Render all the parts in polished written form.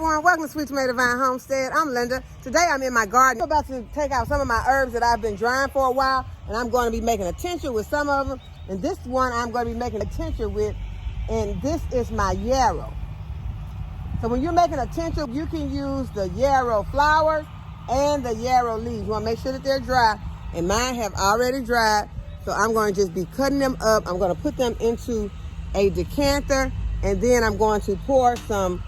everyone, welcome to Sweet Tomato Vine Homestead. I'm Linda. Today I'm in my garden. I'm about to take out some of my herbs that I've been drying for a while, and I'm going to be making a tincture with some of them. And this one I'm going to be making a tincture with, and this is my yarrow. So when you're making a tincture, you can use the yarrow flowers and the yarrow leaves. You want to make sure that they're dry, and mine have already dried. So I'm going to just be cutting them up. I'm going to put them into a decanter, and then I'm going to pour some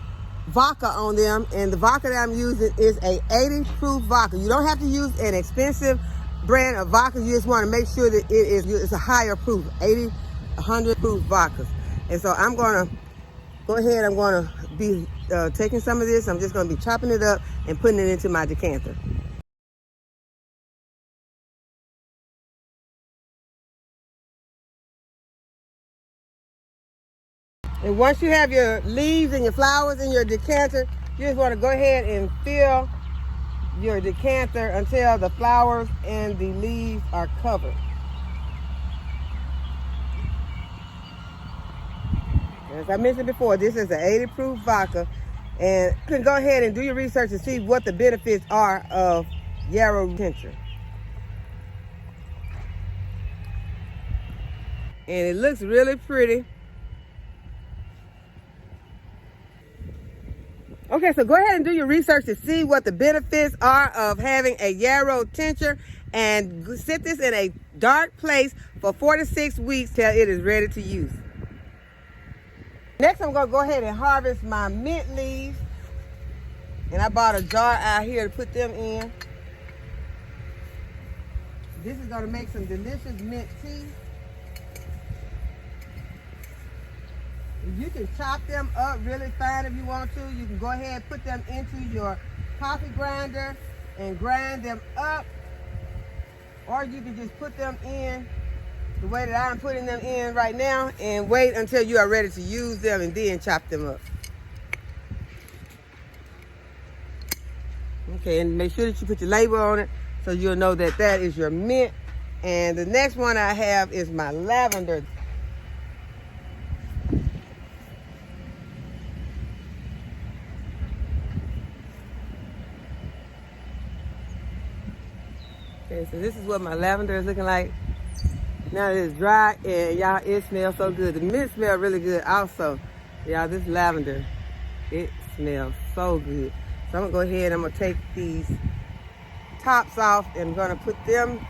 vodka on them. And the vodka that I'm using is a 80 proof vodka. You don't have to use an expensive brand of vodka. You just want to make sure that it's a higher proof, 80, 100 proof vodkas. And so I'm going to go ahead. I'm going to be taking some of this. I'm just going to be chopping it up and putting it into my decanter. And once you have your leaves and your flowers in your decanter, you just want to go ahead and fill your decanter until the flowers and the leaves are covered. As I mentioned before, this is an 80 proof vodka, and you can go ahead and do your research and see what the benefits are of yarrow tincture. And it looks really pretty. Okay, so go ahead and do your research to see what the benefits are of having a yarrow tincture, and sit this in a dark place for 4 to 6 weeks till it is ready to use. Next, I'm going to go ahead and harvest my mint leaves, and I bought a jar out here to put them in. This is going to make some delicious mint tea. You can chop them up really fine if you want to. You can go ahead and put them into your coffee grinder and grind them up. Or you can just put them in the way that I'm putting them in right now and wait until you are ready to use them and then chop them up. Okay, and make sure that you put your label on it so you'll know that that is your mint. And the next one I have is my lavender. Okay, so this is what my lavender is looking like. Now that it's dry, and y'all, it smells so good. The mint smells really good also. Y'all, this lavender, it smells so good. So I'm gonna go ahead and I'm gonna take these tops off and I'm gonna put them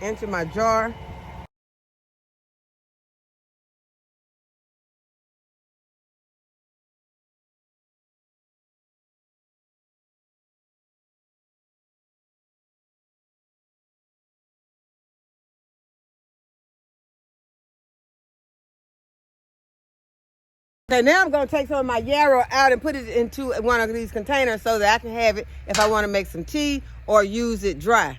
into my jar. Okay, now I'm going to take some of my yarrow out and put it into one of these containers so that I can have it if I want to make some tea or use it dry.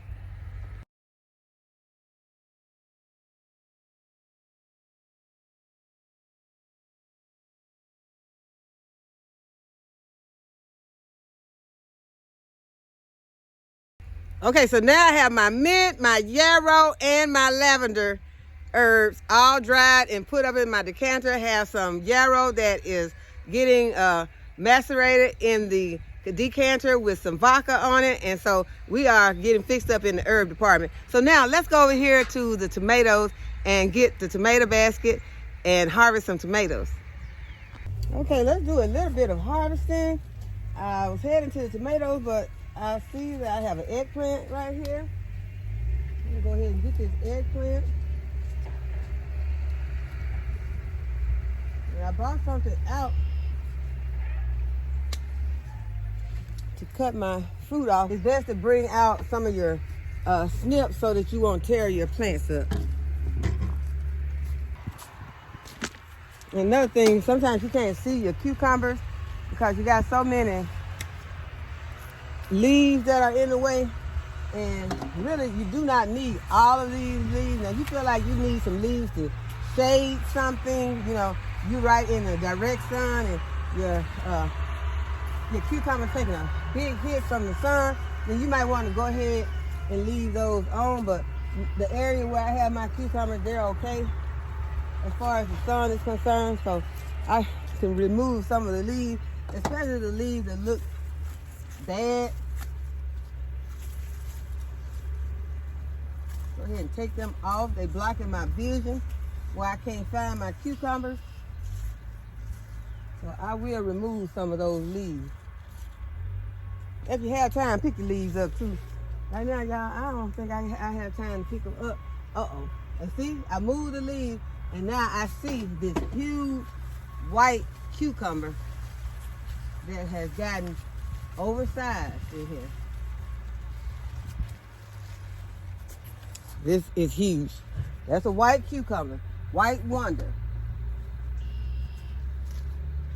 Okay, so now I have my mint, my yarrow, and my lavender herbs all dried and put up in my decanter. I have some yarrow that is getting macerated in the decanter with some vodka on it, and so we are getting fixed up in the herb department. So now let's go over here to the tomatoes and get the tomato basket and harvest some tomatoes. Okay, let's do a little bit of harvesting. I was heading to the tomatoes, but I see that I have an eggplant right here. I'm gonna go ahead and get this eggplant. And I brought something out to cut my fruit off. It's best to bring out some of your snips so that you won't tear your plants up. And another thing, sometimes you can't see your cucumbers because you got so many leaves that are in the way, and really you do not need all of these leaves. Now you feel like you need some leaves to shade something, you know, you're right in the direct sun and your cucumber taking a big hit from the sun, then you might want to go ahead and leave those on. But the area where I have my cucumbers, they're okay as far as the sun is concerned, so I can remove some of the leaves especially the leaves that look bad. Go ahead and take them off. They blocking my vision where I can't find my cucumbers. So I will remove some of those leaves. If you have time, pick the leaves up too. Right now, y'all, I don't think I have time to pick them up. Uh-oh. And see, I moved the leaves, and now I see this huge white cucumber that has gotten oversized in here. This is huge. That's a white cucumber, white wonder.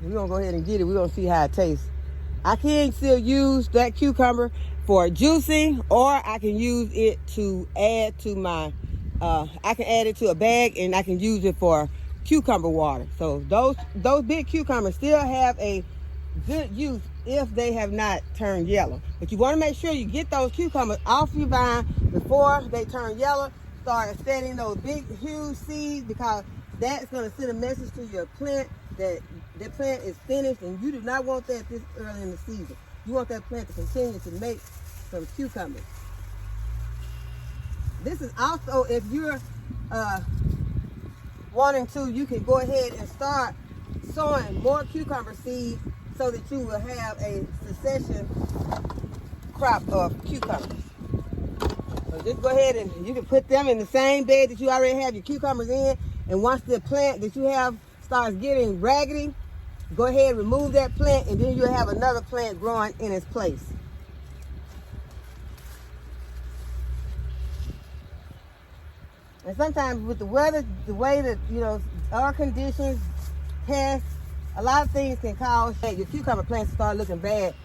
We're gonna go ahead and get it. We're gonna see how it tastes. I can still use that cucumber for juicing, or I can use it to add to my, I can add it to a bag and I can use it for cucumber water. So those big cucumbers still have a good use if they have not turned yellow. But you want to make sure you get those cucumbers off your vine before they turn yellow. Start setting those big, huge seeds, because that's going to send a message to your plant that the plant is finished, and you do not want that this early in the season. You want that plant to continue to make some cucumbers. This is also, if you're wanting to, you can go ahead and start sowing more cucumber seeds so that you will have a succession crop of cucumbers. So just go ahead and you can put them in the same bed that you already have your cucumbers in, and once the plant that you have starts getting raggedy, go ahead and remove that plant, and then you'll have another plant growing in its place. And sometimes with the weather, the way that, our conditions, pests, a lot of things can cause your cucumber plants to start looking bad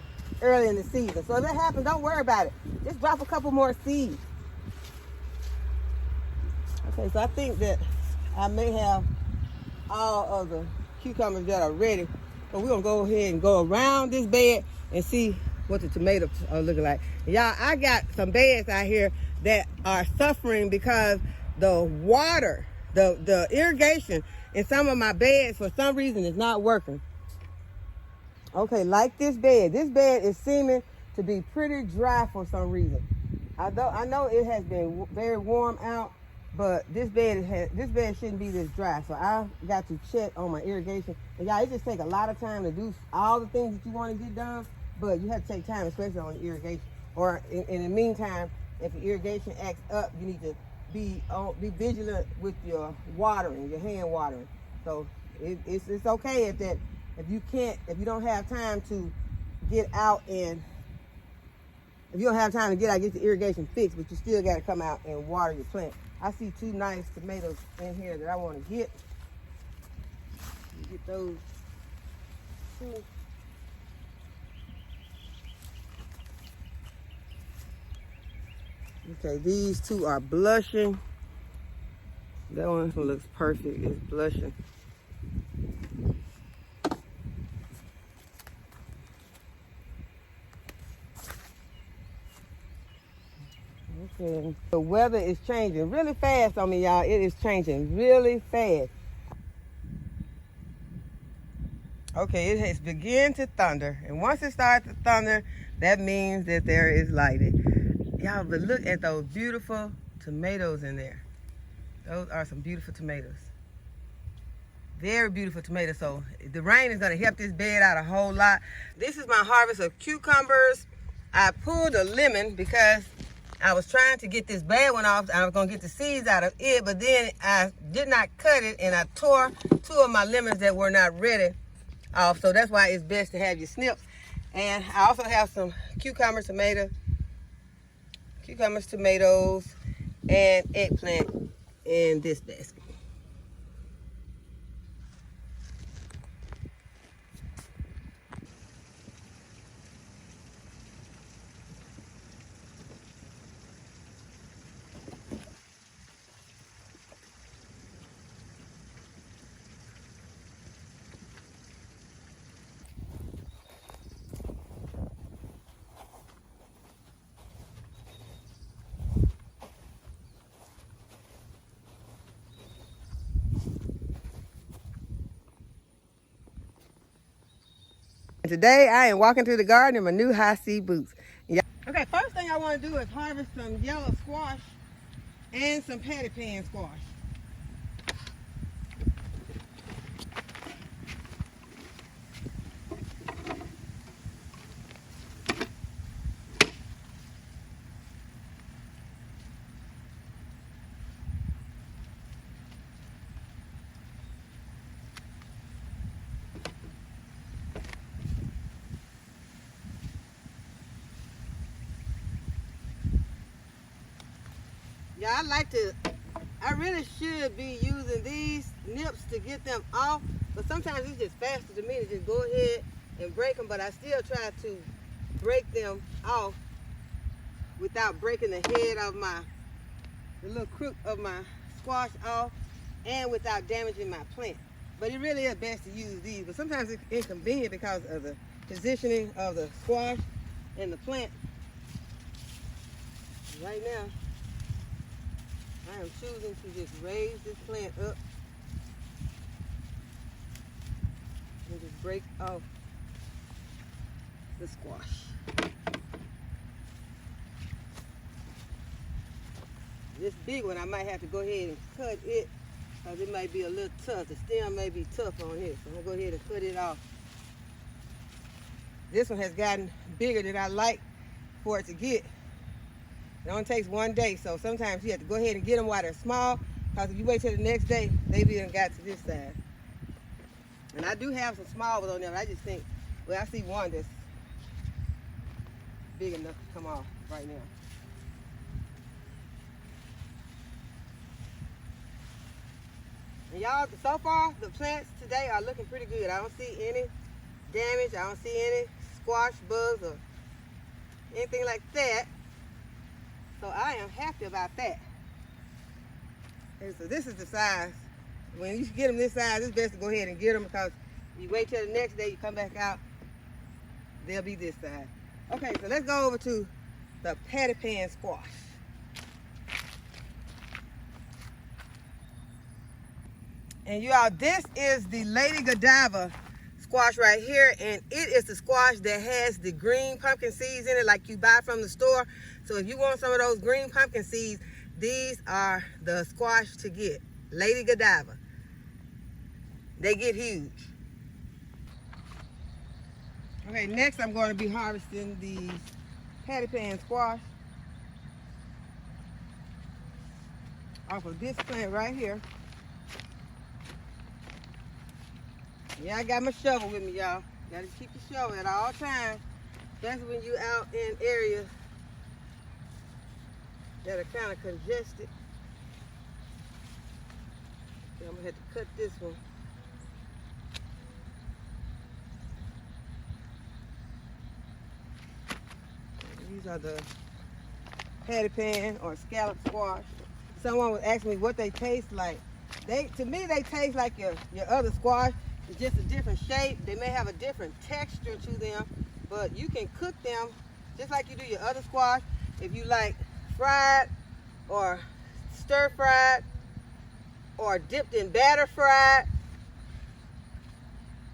early in the season. So if that happens, don't worry about it. Just drop a couple more seeds. Okay, so I think that I may have all of the cucumbers that are ready. So we're gonna go ahead and go around this bed and see what the tomatoes are looking like. Y'all, I got some beds out here that are suffering because the water, the irrigation in some of my beds for some reason is not working. Okay, like this bed is seeming to be pretty dry for some reason. I know it has been very warm out, but this bed shouldn't be this dry. So I got to check on my irrigation. And y'all, it just takes a lot of time to do all the things that you want to get done, but you have to take time, especially on the irrigation. Or in the meantime, if the irrigation acts up, you need to be vigilant with your watering, your hand watering. So it's okay if you don't have time to get out and get the irrigation fixed, but you still got to come out and water your plant. I see two nice tomatoes in here that I want to get. Get those two. Okay, these two are blushing. That one looks perfect. It's blushing. Okay. The weather is changing really fast on me, y'all. It is changing really fast. Okay, it has begun to thunder. And once it starts to thunder, that means that there is lightning. Y'all, but look at those beautiful tomatoes in there. Those are some beautiful tomatoes. Very beautiful tomatoes. So the rain is going to help this bed out a whole lot. This is my harvest of cucumbers. I pulled a lemon because I was trying to get this bad one off. I was going to get the seeds out of it, but then I did not cut it, and I tore two of my lemons that were not ready off. So that's why it's best to have your snips. And I also have some cucumbers, tomatoes, and eggplant in this basket. Today I am walking through the garden in my new Hisea boots. Yeah. Okay, first thing I want to do is harvest some yellow squash and some patty pan squash. Yeah, I really should be using these nips to get them off, but sometimes it's just faster to me to just go ahead and break them, but I still try to break them off without breaking the head of the little crook of my squash off, and without damaging my plant. But it really is best to use these, but sometimes it's inconvenient because of the positioning of the squash and the plant. Right now, I am choosing to just raise this plant up and just break off the squash. This big one, I might have to go ahead and cut it because it might be a little tough. The stem may be tough on here, so I'm going to go ahead and cut it off. This one has gotten bigger than I like for it to get. It only takes one day, so sometimes you have to go ahead and get them while they're small, because if you wait till the next day, they even got to this side. And I do have some small ones on there, but I just think, well, I see one that's big enough to come off right now. And y'all, so far, the plants today are looking pretty good. I don't see any damage. I don't see any squash bugs or anything like that. So I am happy about that. And so this is the size. When you get them this size, it's best to go ahead and get them, because you wait till the next day, you come back out, they'll be this size. Okay, so let's go over to the patty pan squash. And you all, this is the Lady Godiva squash right here, and it is the squash that has the green pumpkin seeds in it like you buy from the store. So if you want some of those green pumpkin seeds, these are the squash to get. Lady Godiva. They get huge. Okay, next I'm going to be harvesting the patty pan squash off of this plant right here. Yeah, I got my shovel with me, y'all. Gotta keep the shovel at all times, especially when you out in areas that are kind of congested. So I'm gonna have to cut this one. These are the patty pan or scallop squash. Someone was asking me what they taste like. To me, they taste like your other squash. It's just a different shape. They may have a different texture to them, but you can cook them just like you do your other squash. If you like fried or stir fried or dipped in batter fried,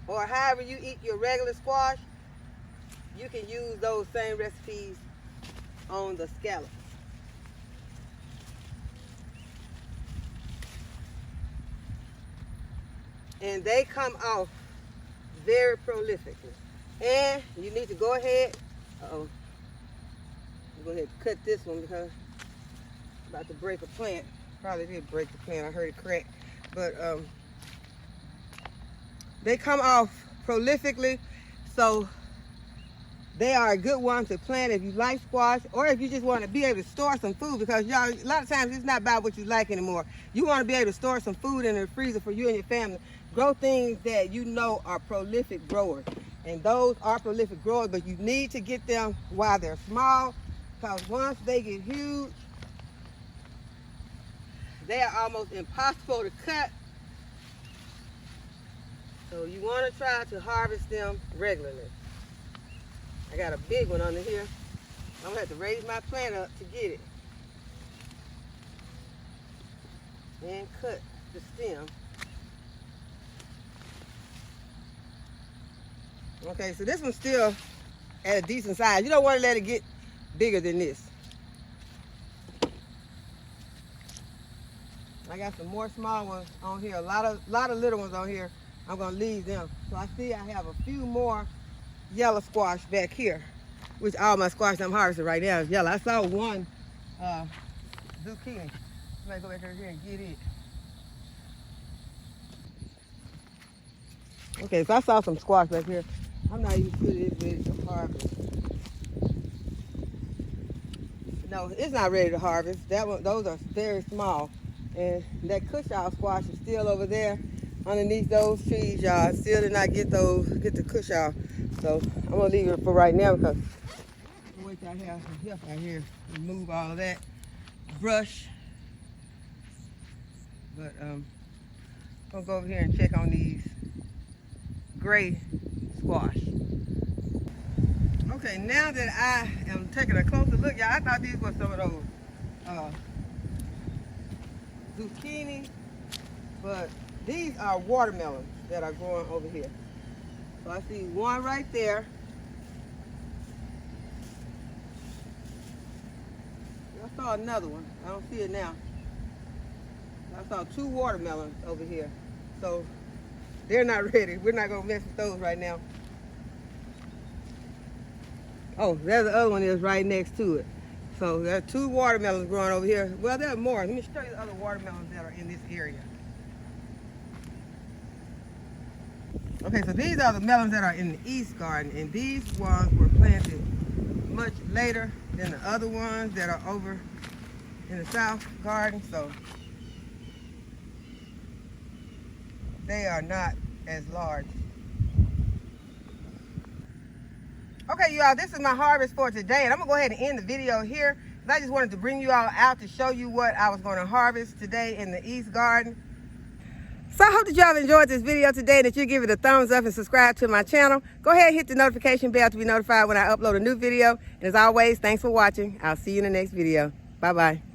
or however you eat your regular squash, you can use those same recipes on the scallops. And they come off very prolifically. And you need to go ahead, I'm go ahead and cut this one because I'm about to break a plant. Probably did break the plant, I heard it crack. But they come off prolifically, so they are a good one to plant if you like squash, or if you just want to be able to store some food, because y'all, a lot of times it's not about what you like anymore. You want to be able to store some food in the freezer for you and your family. Grow things that you know are prolific growers, and those are prolific growers, but you need to get them while they're small, because once they get huge, they are almost impossible to cut. So you want to try to harvest them regularly. I got a big one under here. I'm gonna have to raise my plant up to get it. And cut the stem. Okay, so this one's still at a decent size. You don't want to let it get bigger than this. I got some more small ones on here. A lot of little ones on here. I'm gonna leave them. So I see I have a few more yellow squash back here, which all my squash I'm harvesting right now is yellow. I saw one zucchini. I might go back over here and get it. Okay, so I saw some squash back here. I'm not even sure it's ready to harvest. No, it's not ready to harvest. That one, those are very small. And that cushaw squash is still over there underneath those trees, y'all. I still did not get the cushaw. So I'm gonna leave it for right now because I'll wait till I have some help out here. Remove all of that brush. But I'm gonna go over here and check on these gray squash. Okay, now that I am taking a closer look, y'all, I thought these were some of those zucchini, but these are watermelons that are growing over here. So I see one right there. I saw another one. I don't see it now. I saw two watermelons over here. So they're not ready. We're not gonna mess with those right now. Oh, there's the other one is right next to it. So there are two watermelons growing over here. Well, there are more. Let me show you the other watermelons that are in this area. Okay, so these are the melons that are in the east garden, and these ones were planted much later than the other ones that are over in the south garden. So they are not as large. Okay, y'all, this is my harvest for today, and I'm gonna go ahead and end the video here. I just wanted to bring you all out to show you what I was going to harvest today in the east garden. So I hope that y'all enjoyed this video today, that you give it a thumbs up and subscribe to my channel. Go ahead and hit the notification bell to be notified when I upload a new video. And as always, thanks for watching. I'll see you in the next video. Bye-bye.